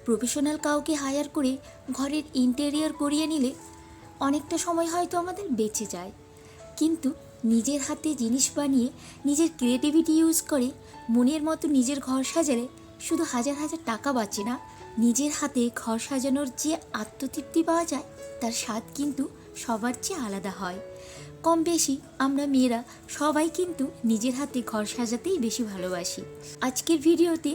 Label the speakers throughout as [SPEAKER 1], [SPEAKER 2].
[SPEAKER 1] Professional কাউকে higher করে ঘরের ইন্টেরিয়র করিয়ে নিলে অনেকটা সময় হয়তো আমাদের বেঁচে যায়, কিন্তু নিজের হাতে জিনিস বানিয়ে নিজের ক্রিয়েটিভিটি ইউজ করে মনের মতো নিজের ঘর সাজালে শুধু হাজার হাজার টাকা বাঁচে না, নিজের হাতে ঘর সাজানোর যে আত্মতৃপ্তি পাওয়া যায় তার স্বাদ কিন্তু সবার চেয়ে আলাদা হয়। কম বেশি আমরা মেয়েরা সবাই কিন্তু নিজের হাতে ঘর সাজাতেই বেশি ভালোবাসি। আজকের ভিডিওতে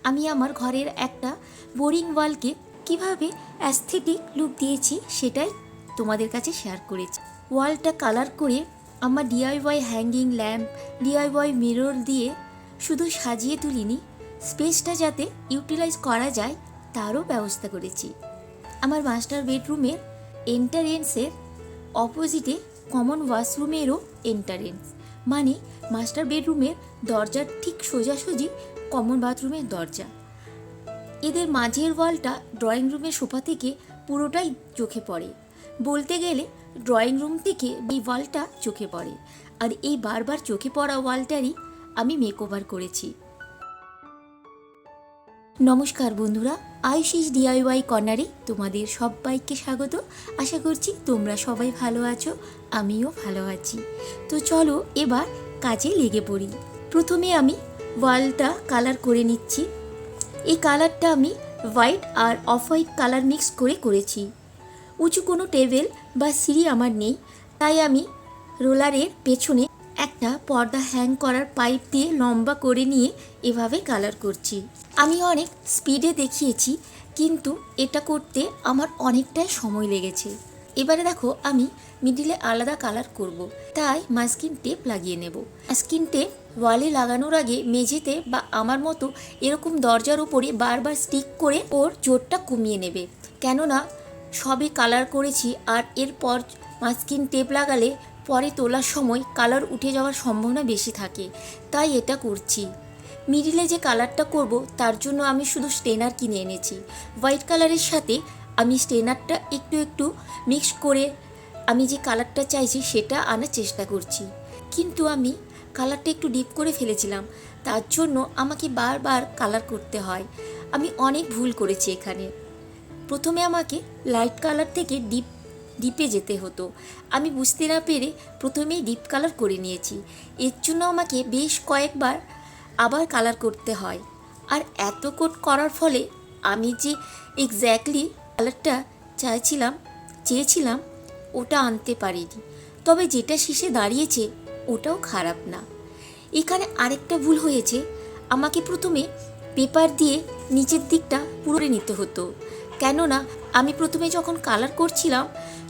[SPEAKER 1] আমি আমার ঘরের একটা বোরিং ওয়ালকে কিভাবে অ্যাস্থেটিক লুক দিয়েছি সেটাই তোমাদের কাছে শেয়ার করেছি। ওয়ালটা কালার করে আমার DIY hanging lamp, DIY mirror দিয়ে শুধু সাজিয়ে তুলিনি, স্পেসটা যাতে ইউটিলাইজ করা যায় তারও ব্যবস্থা করেছি। আমার মাস্টার বেডরুমের এন্ট্রান্সের অপোজিটে কমন ওয়াশরুমেরও এন্ট্রান্স, মানে মাস্টার বেডরুমের দরজার ঠিক সোজাসুজি কমন বাথরুমের দরজা। এদের মাঝের ওয়ালটা ড্রয়িং রুমের সোফা থেকে পুরোটাই চোখে পড়ে, বলতে গেলে ড্রয়িং রুম থেকে এই ওয়ালটা চোখে পড়ে। আর এই বারবার চোখে পড়া ওয়ালটারই আমি মেকওভার করেছি। নমস্কার বন্ধুরা, আয়ুষিস ডিআইওয়াই কর্নারে তোমাদের সবাইকে স্বাগত। আশা করছি তোমরা সবাই ভালো আছো, আমিও ভালো আছি। তো চলো এবার কাজে লেগে পড়ি। প্রথমে আমি ওয়ালটা কালার করে নিচ্ছি। এই কালারটা আমি হোয়াইট আর অফ হোয়াইট কালার মিক্স করে করেছি। উঁচু কোনো টেবিল বা সিঁড়ি আমার নেই, তাই আমি রোলারের পেছনে একটা পর্দা হ্যাং করার পাইপ দিয়ে লম্বা করে নিয়ে এভাবে কালার করছি। আমি অনেক স্পিডে দেখিয়েছি, কিন্তু এটা করতে আমার অনেকটাই সময় লেগেছে। এবারে দেখো আমি মিডিলে আলাদা কালার করব, তাই মাস্কিং টেপ লাগিয়ে নেব। মাস্কিং টেপ ওয়ালে লাগানোর আগে মেঝেতে বা আমার মতো এরকম দরজার উপরে বারবার স্টিক করে ওর জোরটা কমিয়ে নেবে, কেননা সবে কালার করেছি আর এরপর মাস্কিং টেপ লাগালে পরে তোলার সময় কালার উঠে যাওয়ার সম্ভাবনা বেশি থাকে, তাই এটা করছি। মিডিলে যে কালারটা করব তার জন্য আমি শুধু স্টেনার কিনে এনেছি। হোয়াইট কালারের সাথে আমি স্টেনারটা একটু একটু মিক্স করে আমি যে কালারটা চাইছি সেটা আনার চেষ্টা করছি, কিন্তু আমি কালারটা একটু ডিপ করে ফেলেছিলাম, তার জন্য আমাকে বারবার কালার করতে হয়। আমি অনেক ভুল করেছি এখানে। প্রথমে আমাকে লাইট কালার থেকে ডিপে যেতে হতো, আমি বুঝতে না পেরে প্রথমেই ডিপ কালার করে নিয়েছি। এর জন্য আমাকে বেশ কয়েকবার আবার কালার করতে হয়, আর এত কোট করার ফলে আমি যে এক্স্যাক্টলি কালারটা চেয়েছিলাম ওটা আনতে পারিনি। তবে যেটা শেষে দাঁড়িয়েছে ওটাও খারাপ না। এখানে আরেকটা ভুল হয়েছে, আমাকে প্রথমে পেপার দিয়ে নিচের দিকটা পুরো নিতে হতো, কেননা আমি প্রথমে যখন কালার করছিলাম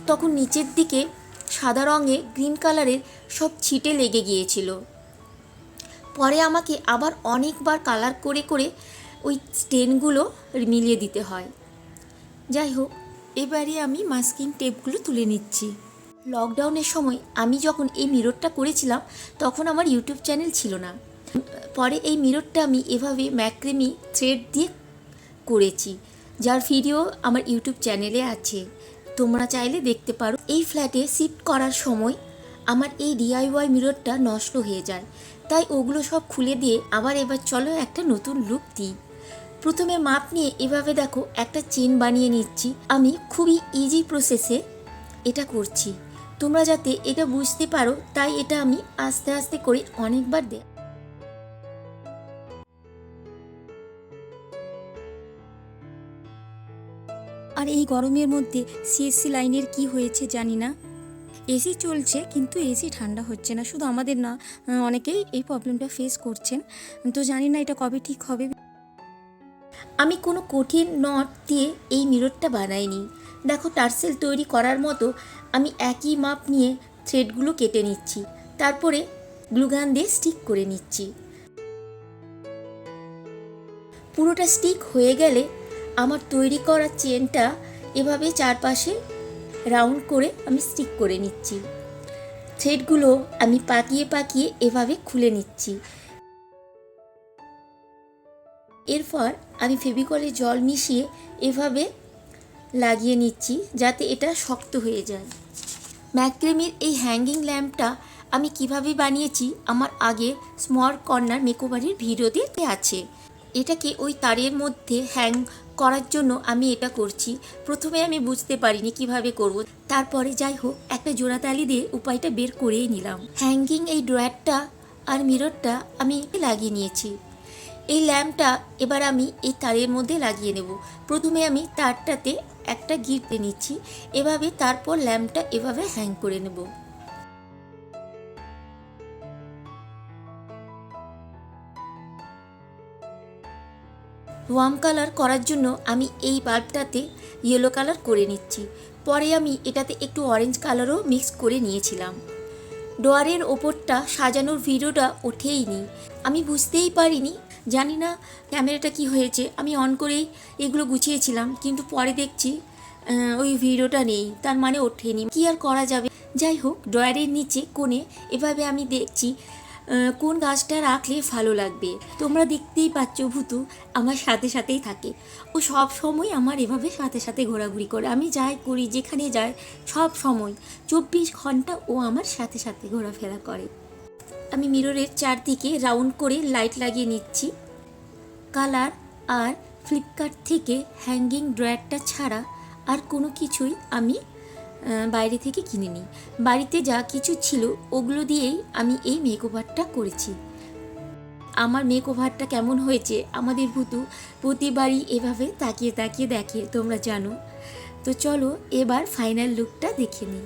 [SPEAKER 1] তখন নিচের দিকে সাদা রঙে গ্রিন কালারের সব ছিটে লেগে গিয়েছিল। পরে আমাকে আবার অনেকবার কালার করে করে ওই স্টেনগুলো মিলিয়ে দিতে হয়। যাই হোক, এবারে আমি মাস্কিং টেপগুলো তুলে নিচ্ছি। লকডাউনের সময় আমি যখন এই মিররটা করেছিলাম তখন আমার ইউটিউব চ্যানেল ছিল না। পরে এই মিররটা আমি এভাবে ম্যাক্রেমি থ্রেড দিয়ে করেছি, যার ভিডিও আমার ইউটিউব চ্যানেলে আছে, তোমরা চাইলে দেখতে পারো। এই ফ্ল্যাটে শিফট করার সময় আমার এই ডিআইওয়াই মিররটা নষ্ট হয়ে যায়, তাই ওগুলো সব খুলে দিয়ে আবার এবার চলো একটা নতুন লুক দিই। প্রথমে মাপ নিয়ে এভাবে দেখো একটা চেন বানিয়ে নিচ্ছি। আমি খুবই ইজি প্রসেসে এটা করছি, তোমরা যাতে এটা বুঝতে পারো তাই এটা আমি আস্তে আস্তে করে অনেকবার দেয়। আর এই গরমের মধ্যে সিএসসি লাইনের কি হয়েছে জানি না, এসি চলছে কিন্তু এসি ঠান্ডা হচ্ছে না। শুধু আমাদের না, অনেকেই এই প্রবলেমটা ফেস করছেন, তো জানি না এটা কবে ঠিক হবে। আমি কোনো কঠিন নট দিয়ে এই মিররটা বানাইনি। দেখো টার্সেল তৈরি করার মতো আমি একই মাপ নিয়ে থ্রেডগুলো কেটে নিচ্ছি, তারপরে গ্লুগান দিয়ে স্টিক করে নিচ্ছি। পুরোটা স্টিক হয়ে গেলে আমার তৈরি করা চেনটা এভাবে চারপাশে রাউন্ড করে আমি স্টিক করে নিচ্ছি। থ্রেডগুলো আমি পাকিয়ে পাকিয়ে এভাবে খুলে নিচ্ছি। এরপর আমি ফেভিকলে জল মিশিয়ে এভাবে লাগিয়ে নিচ্ছি যাতে এটা শক্ত হয়ে যায়। ম্যাক্রেমের এই হ্যাঙ্গিং ল্যাম্পটা আমি কিভাবে বানিয়েছি আমার আগে স্মল কর্নার মেকওভারের ভিডিওতে আছে। এটাকে ওই তারের মধ্যে হ্যাং করার জন্য আমি এটা করছি। প্রথমে আমি বুঝতে পারিনি কিভাবে করব, তারপরে যাই হোক একটা জোড়াতালি দিয়ে উপায়টা বের করেই নিলাম। হ্যাঙ্গিং এই ড্রয়ারটা আর মিররটা আমি লাগিয়ে নিয়েছি। এই ল্যাম্পটা এবার আমি এই তারের মধ্যে লাগিয়ে নেব। প্রথমে আমি তারটাতে একটা গিট দিয়ে নিচ্ছি এভাবে, তারপর ল্যাম্পটা এভাবে হ্যাং করে নেব। ওয়ার্ম কালার করার জন্য আমি এই বাল্বটাতে ইয়েলো কালার করে নিচ্ছি। পরে আমি এটাতে একটু অরেঞ্জ কালারও মিক্স করে নিয়েছিলাম। ডোয়ারের ওপরটা সাজানোর ভিডিওটা ওঠেই নি, আমি বুঝতেই পারিনি। জানি না ক্যামেরাটা কি হয়েছে, আমি অন করেই এগুলো গুছিয়েছিলাম, কিন্তু পরে দেখছি ওই ভিডিওটা নেই, তার মানে ওঠেনি। কি আর করা যাবে। যাই হোক, ড্রয়ারের নিচে কোণে এভাবে আমি দেখছি কোন গাছটা রাখলে ভালো লাগবে। তোমরা দেখতেই পাচ্ছ ভূতু আমার সাথে সাথেই থাকে, ও সব সময় আমার এভাবে সাথে সাথে ঘোরাঘুরি করে। আমি যাই করি, যেখানে যাই, সব সময় 24 ঘন্টা ও আমার সাথে সাথে ঘোরাফেরা করে। আমি মিররের চারদিকে রাউন্ড করে লাইট লাগিয়ে নিচ্ছি। কালার আর ফ্লিপকার্ট থেকে হ্যাঙ্গিং ড্রয়ারটা ছাড়া আর কোনো কিছুই আমি বাইরে থেকে কিনে নিই। বাড়িতে যা কিছু ছিল ওগুলো দিয়েই আমি এই মেকওভারটা করেছি। আমার মেকওভারটা কেমন হয়েছে আমাদের ভূতু প্রতিবারই এভাবে তাকিয়ে তাকিয়ে দেখে, তোমরা জানো। তো চলো এবার ফাইনাল লুকটা দেখে নিই।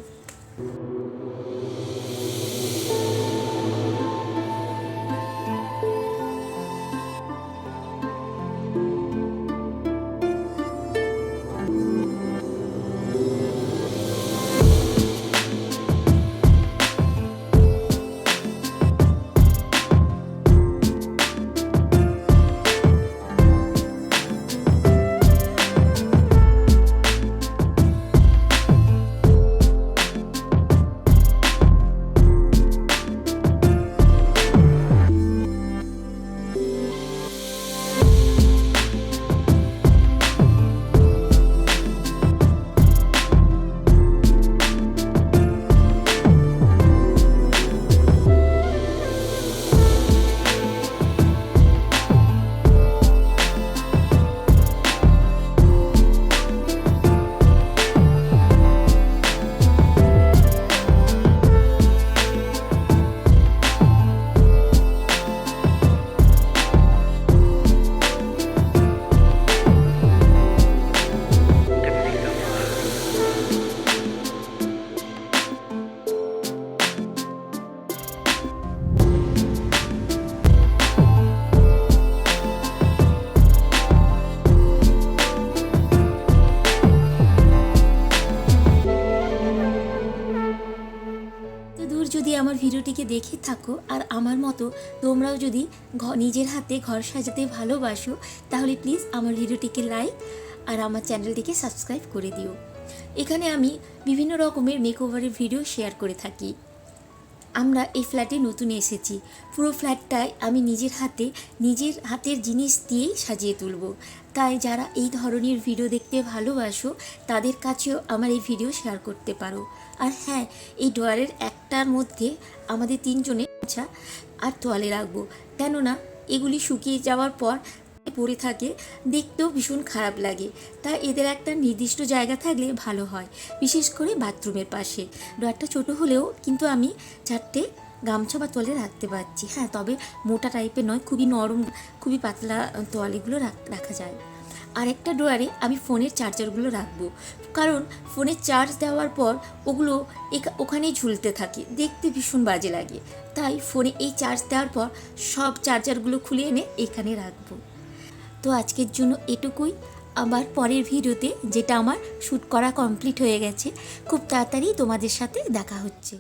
[SPEAKER 1] যদি আমার ভিডিওটিকে দেখে থাকো আর আমার মতো তোমরাও যদি নিজের হাতে ঘর সাজাতে ভালোবাসো, তাহলে প্লিজ আমার ভিডিওটিকে লাইক আর আমার চ্যানেলটিকে সাবস্ক্রাইব করে দিও। এখানে আমি বিভিন্ন রকমের মেকওভারের ভিডিও শেয়ার করে থাকি। আমরা এই ফ্ল্যাটে নতুন এসেছি, পুরো ফ্ল্যাটটাই আমি নিজের হাতের জিনিস দিয়েই সাজিয়ে তুলব। তাই যারা এই ধরনের ভিডিও দেখতে ভালোবাসো তাদের কাছেও আমার এই ভিডিও শেয়ার করতে পারো। আর হ্যাঁ, এই ড্রয়ারের একটার মধ্যে আমাদের 3 জনের আর তোয়ালে রাখবো, কেননা এগুলি শুকিয়ে যাওয়ার পর পড়ে থাকে, দেখতেও ভীষণ খারাপ লাগে। তাই এদের একটা নির্দিষ্ট জায়গা থাকলে ভালো হয়, বিশেষ করে বাথরুমের পাশে। ড্রয়ারটা ছোট হলেও কিন্তু আমি 4টে গামছা বা তোয়ালে রাখতে পারছি। হ্যাঁ, তবে মোটা টাইপের নয়, খুবই নরম, খুবই পাতলা তোয়ালেগুলো রাখা যায়। আর একটা ড্রয়ারে আমি ফোনের চার্জারগুলো রাখবো, কারণ ফোনের চার্জ দেওয়ার পর ওগুলো ওখানেই ঝুলতে থাকে, দেখতে ভীষণ বাজে লাগে। তাই ফোনে এই চার্জ দেওয়ার পর সব চার্জারগুলো খুলে এনে এখানে রাখবো। তো আজকের জন্য এটুকুই। আবার পরের ভিডিওতে, যেটা আমার শ্যুট করা কমপ্লিট হয়ে গেছে, খুব তাড়াতাড়ি তোমাদের সাথে দেখা হচ্ছে।